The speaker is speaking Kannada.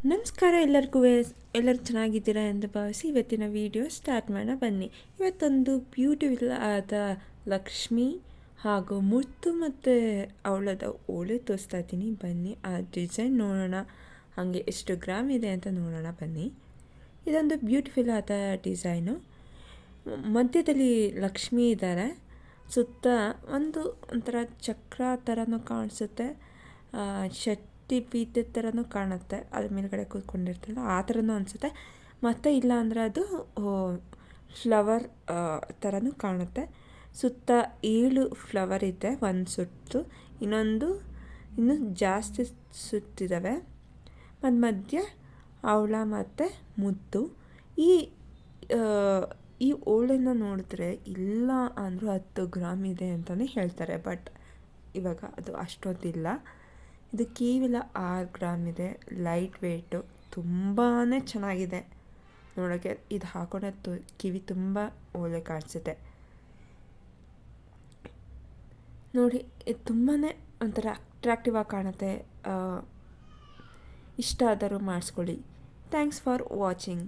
ನಮಸ್ಕಾರ ಎಲ್ಲರಿಗೂ. ಎಲ್ಲರೂ ಚೆನ್ನಾಗಿದ್ದೀರಾ ಎಂದು ಭಾವಿಸಿ ಇವತ್ತಿನ ವಿಡಿಯೋ ಸ್ಟಾರ್ಟ್ ಮಾಡೋಣ ಬನ್ನಿ. ಇವತ್ತೊಂದು ಬ್ಯೂಟಿಫುಲ್ ಆದ ಲಕ್ಷ್ಮಿ ಹಾಗೂ ಮುತ್ತು ಮತ್ತು ಅವಳದ ಓಲೆ ತೋರಿಸ್ತಾ ಇದ್ದೀನಿ. ಬನ್ನಿ ಆ ಡಿಸೈನ್ ನೋಡೋಣ, ಹಾಗೆ ಎಷ್ಟು ಗ್ರಾಮ್ ಇದೆ ಅಂತ ನೋಡೋಣ ಬನ್ನಿ. ಇದೊಂದು ಬ್ಯೂಟಿಫುಲ್ ಆದ ಡಿಸೈನು. ಮಧ್ಯದಲ್ಲಿ ಲಕ್ಷ್ಮಿ ಇದ್ದಾರೆ, ಸುತ್ತ ಒಂಥರ ಚಕ್ರ ಥರನೂ ಕಾಣಿಸುತ್ತೆ, ಪೀಠದ ಥರನೂ ಕಾಣುತ್ತೆ. ಅದ್ರ ಮೇಲ್ಗಡೆ ಕೂತ್ಕೊಂಡಿರ್ತಾರಲ್ಲ ಆ ಥರನೂ ಅನಿಸುತ್ತೆ. ಮತ್ತು ಇಲ್ಲ ಅಂದರೆ ಅದು ಫ್ಲವರ್ ಥರನೂ ಕಾಣುತ್ತೆ. ಸುತ್ತ 7 ಫ್ಲವರ್ ಇದೆ ಒಂದು ಸುತ್ತು, ಇನ್ನೂ ಜಾಸ್ತಿ ಸುತ್ತಿದ್ದಾವೆ. ಮಧ್ಯ ಅವಳ ಮತ್ತು ಮುತ್ತು. ಈ ಓಳೆನ ನೋಡಿದ್ರೆ ಇಲ್ಲ ಅಂದರೂ 10 ಗ್ರಾಮ್ ಇದೆ ಅಂತಲೇ ಹೇಳ್ತಾರೆ. ಬಟ್ ಇವಾಗ ಅದು ಅಷ್ಟೊಂದಿಲ್ಲ. ಇದು ಕೇವಲ 6 ಗ್ರಾಮ್ ಇದೆ. ಲೈಟ್ ವೆಯ್ಟು, ತುಂಬಾ ಚೆನ್ನಾಗಿದೆ ನೋಡೋಕ್ಕೆ. ಇದು ಹಾಕೊಂಡ್ರೆ ಕಿವಿ ತುಂಬ ಒಳ್ಳೆ ಕಾಣಿಸುತ್ತೆ ನೋಡಿ. ಇದು ತುಂಬಾ ಒಂಥರ ಅಟ್ರಾಕ್ಟಿವ್ ಆಗಿ ಕಾಣುತ್ತೆ. ಇಷ್ಟ ಆದರೂ ಮಾಡಿಸ್ಕೊಳ್ಳಿ. Thanks for watching.